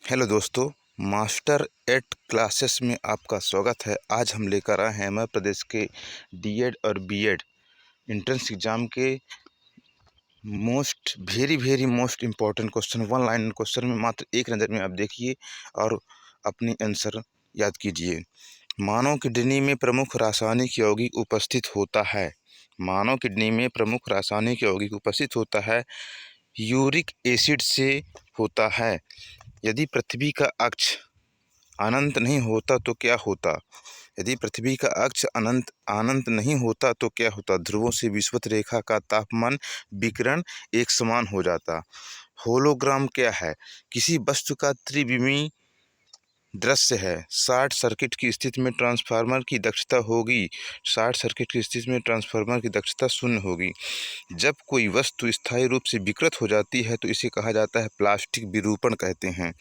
Hello दोस्तों, master eight classes में आपका स्वागत है। आज हम लेकर आए हैं मध्य प्रदेश के डीएड और बीएड एंट्रेंस एग्ज़ाम के very most important question, one line question में मात्र एक नज़र में आप देखिए और अपनी आंसर याद कीजिए। मानव किडनी में प्रमुख रासायनिक यौगिक उपस्थित होता है। मानव किडनी में प्रमुख रासायनिक यौगिक उपस्थित होता है, यूरिक एसिड से होता है। यदि पृथ्वी का अक्ष अनंत नहीं होता तो क्या होता? यदि पृथ्वी का अक्ष अनंत नहीं होता तो क्या होता? ध्रुवों से विषुवत रेखा का तापमान विकिरण एक समान हो जाता। होलोग्राम क्या है? किसी वस्तु का त्रिविमीय दृश्य है। शॉर्ट सर्किट की स्थिति में ट्रांसफार्मर की दक्षता होगी। शॉर्ट सर्किट की स्थिति में ट्रांसफार्मर की दक्षता शून्य होगी। जब कोई वस्तु स्थायी रूप से विकृत हो जाती है तो इसे कहा जाता है प्लास्टिक विरूपण कहते हैं।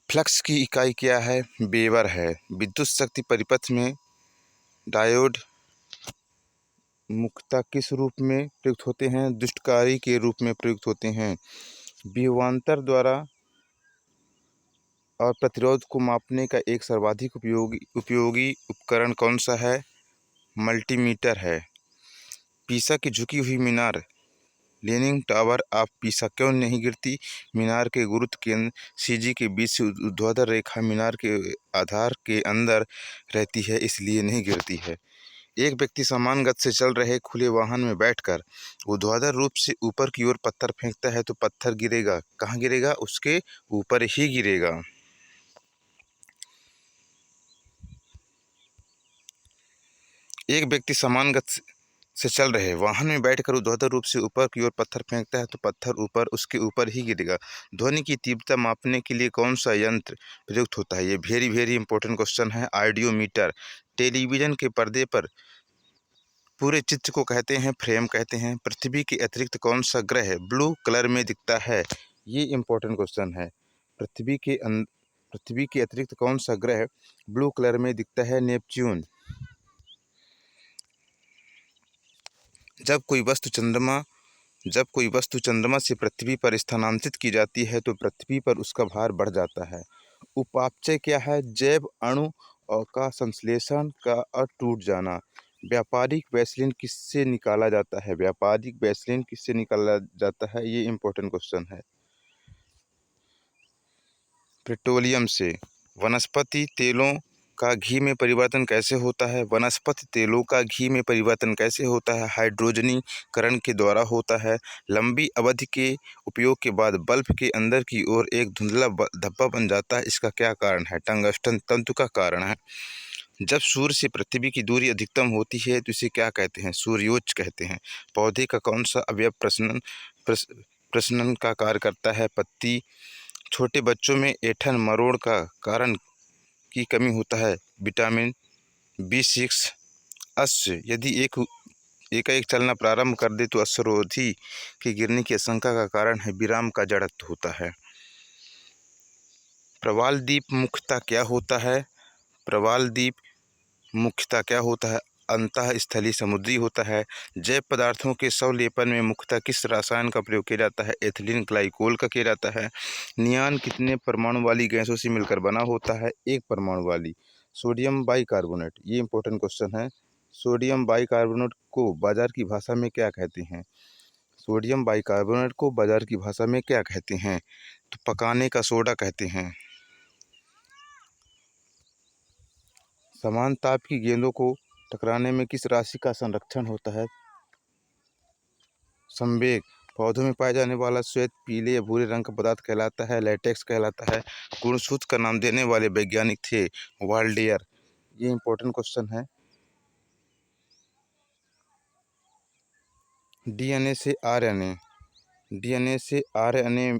फ्लक्स की इकाई क्या है? वेबर है। विद्युत शक्ति परिपथ में डायोड मुख्यतः किस रूप में प्रयुक्त होते हैं? दुष्टकारी के रूप में प्रयुक्त होते हैं। विभवांतर द्वारा और प्रतिरोध को मापने का एक सर्वाधिक उपयोगी उपकरण कौन सा है? मल्टीमीटर है। पीसा की झुकी हुई मीनार लीनिंग टावर ऑफ पीसा क्यों नहीं गिरती? मीनार के गुरुत्व केंद्र सीजी के बीच से ऊर्ध्वाधर रेखा मीनार के आधार के अंदर रहती है, इसलिए नहीं गिरती है। एक व्यक्ति समान गति से चल रहे खुले वाहन में बैठकर ऊर्ध्वाधर रूप से ऊपर की ओर पत्थर फेंकता है तो पत्थर गिरेगा कहाँ गिरेगा? उसके ऊपर ही गिरेगा। एक व्यक्ति समान गति से चल रहे वाहन में बैठकर ऊर्ध्वाधर रूप से ऊपर की ओर पत्थर फेंकता है तो पत्थर उसके ऊपर ही गिरेगा। ध्वनि की तीव्रता मापने के लिए कौन सा यंत्र प्रयुक्त होता है? ये वेरी इंपॉर्टेंट क्वेश्चन है। ऑडियोमीटर। टेलीविजन के पर्दे पर पूरे चित्र को कहते हैं फ्रेम कहते हैं। पृथ्वी के अतिरिक्त कौन सा ग्रह ब्लू कलर में दिखता है? ये इंपॉर्टेंट क्वेश्चन है। पृथ्वी के अतिरिक्त कौन सा ग्रह ब्लू कलर में दिखता है? नेपच्यून। जब कोई वस्तु चंद्रमा से पृथ्वी पर स्थानांतरित की जाती है तो पृथ्वी पर उसका भार बढ़ जाता है। उपापचय क्या है? जैव अणु का संश्लेषण का और टूट जाना। व्यापारिक वैसलीन किससे निकाला जाता है? व्यापारिक वैसलीन किससे निकाला जाता है? ये इंपॉर्टेंट क्वेश्चन है। पेट्रोलियम से। वनस्पति तेलों का घी में परिवर्तन कैसे होता है? वनस्पति तेलों का घी में परिवर्तन कैसे होता है? हाइड्रोजनीकरण के द्वारा होता है। लंबी अवधि के उपयोग के बाद बल्ब के अंदर की ओर एक धुंधला धब्बा बन जाता है, इसका क्या कारण है? टंगस्टन तंतु का कारण है। जब सूर्य से पृथ्वी की दूरी अधिकतम होती है तो इसे क्या कहते हैं? सूर्योच्च कहते हैं। पौधे का कौन सा अवयव प्रजनन का कार्य करता है? पत्ती। छोटे बच्चों में ऐंठन मरोड़ का कारण की कमी होता है? Vitamin B6। अश्व यदि एकाएक चलना प्रारंभ कर दे तो अश्वरोधी के गिरने की आशंका का कारण है? विराम का जड़त्व होता है। प्रवाल द्वीप मुख्यतः क्या होता है? प्रवाल द्वीप मुख्यतः क्या होता है? अंतःस्थलीय समुद्री होता है। जैव पदार्थों के संलेपन में मुख्यतः किस रसायन का प्रयोग किया जाता है? एथिलीन ग्लाइकोल का किया जाता है। नियान कितने परमाणु वाली गैसों से मिलकर बना होता है? एक परमाणु वाली। सोडियम बाइकार्बोनेट, ये इंपॉर्टेंट क्वेश्चन है। सोडियम बाइकार्बोनेट को बाजार की भाषा में क्या कहते हैं? सोडियम बाइकार्बोनेट को बाजार की भाषा में क्या कहते हैं? तो पकाने का सोडा कहते हैं। समान ताप की गेंदों को टकराने में किस राशि का संरक्षण होता है? संवेग। पौधों में पाया जाने वाला श्वेत पीले या भूरे रंग का पदार्थ कहलाता है? लैटेक्स कहलाता है। गुणसूत्र का नाम देने वाले वैज्ञानिक थे? वाल्डेयर। ये इंपॉर्टेंट क्वेश्चन है। डीएनए से आरएनए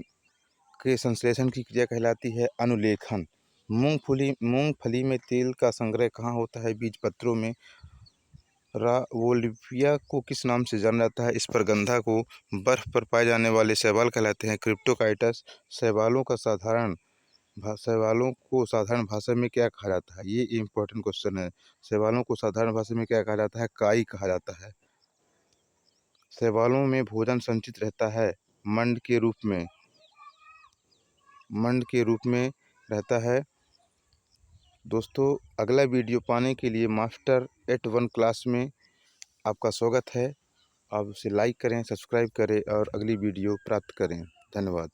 के संश्लेषण की क्रिया कहलाती है अनुलेखन। मूंगफली में तेल का संग्रह कहाँ होता है? बीजपत्रों में। रावोल्फिया को किस नाम से जाना जाता है? स्पर्गंधा को। बर्फ पर पाए जाने वाले शैवाल कहलाते हैं क्रिप्टोकाइटस। शैवालों को साधारण भाषा में क्या कहा जाता है? ये इंपॉर्टेंट क्वेश्चन है। शैवालों को साधारण भाषा में क्या कहा जाता है? काई कहा जाता है। शैवालों में भोजन संचित रहता है मंड के रूप में। मंड के रूप में रहता है। दोस्तों, अगला वीडियो पाने के लिए मास्टर एट 1 क्लास में आपका स्वागत है। आप उसे लाइक करें, सब्सक्राइब करें और अगली वीडियो प्राप्त करें। धन्यवाद।